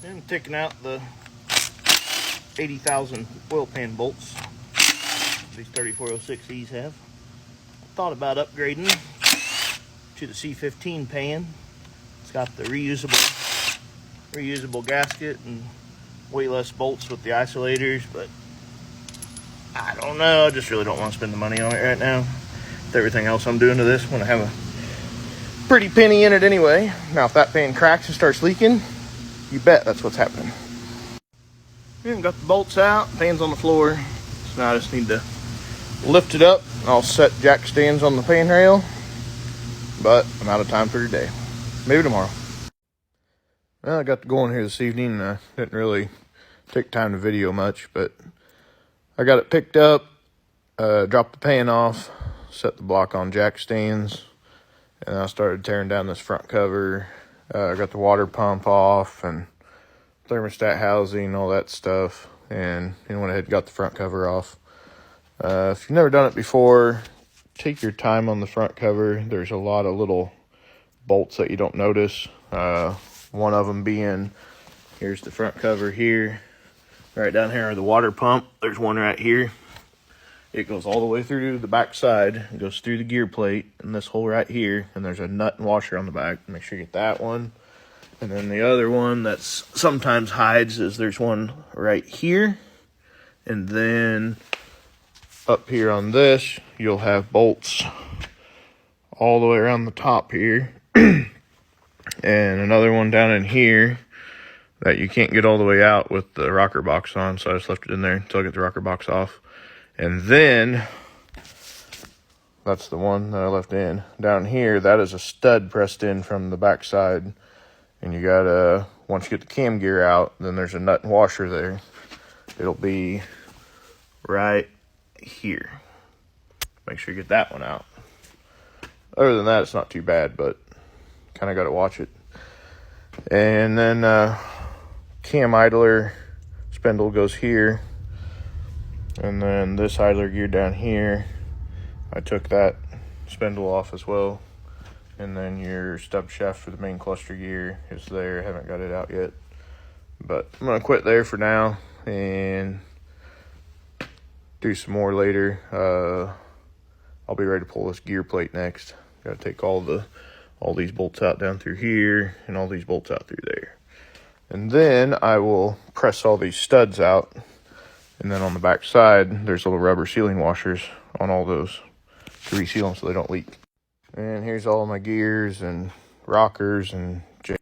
And taking out the 80,000 oil pan bolts these 3406Es have. I thought about upgrading to the C15 pan. It's got the reusable gasket and way less bolts with the isolators, but I don't know. I just really don't want to spend the money on it right now. With everything else I'm doing to this, when I have a pretty penny in it anyway. Now, if that pan cracks and starts leaking, you bet that's what's happening. And got the bolts out, pan's on the floor. So now I just need to lift it up. I'll set jack stands on the pan rail, but I'm out of time for today. Maybe tomorrow. Well, I got to go in here this evening. I didn't really take time to video much, but I got it picked up, dropped the pan off, set the block on jack stands, and I started tearing down this front cover. I got the water pump off and thermostat housing, all that stuff, and went ahead and got the front cover off. If you've never done it before, take your time on the front cover. There's a lot of little bolts that you don't notice. One of them being, here's the front cover here. Right down here are the water pump. There's one right here. It goes all the way through the back side. It goes through the gear plate and this hole right here. And there's a nut and washer on the back. Make sure you get that one. And then the other one that's sometimes hides is there's one right here. And then up here on this, you'll have bolts all the way around the top here. And another one down in here that you can't get all the way out with the rocker box on. So I just left it in there until I get the rocker box off. And then, that's the one that I left in. Down here, that is a stud pressed in from the back side. And you gotta, once you get the cam gear out, then there's a nut and washer there. It'll be right here. Make sure you get that one out. Other than that, it's not too bad, but kind of got to watch it. And then cam idler spindle goes here. And then this idler gear down here, I took that spindle off as well. And then your stub shaft for the main cluster gear is there. I haven't got it out yet. But I'm going to quit there for now and do some more later. I'll be ready to pull this gear plate next. Got to take all these bolts out down through here and all these bolts out through there. And then I will press all these studs out. And then on the back side, there's little rubber sealing washers on all those to reseal them so they don't leak. And here's all my gears and rockers and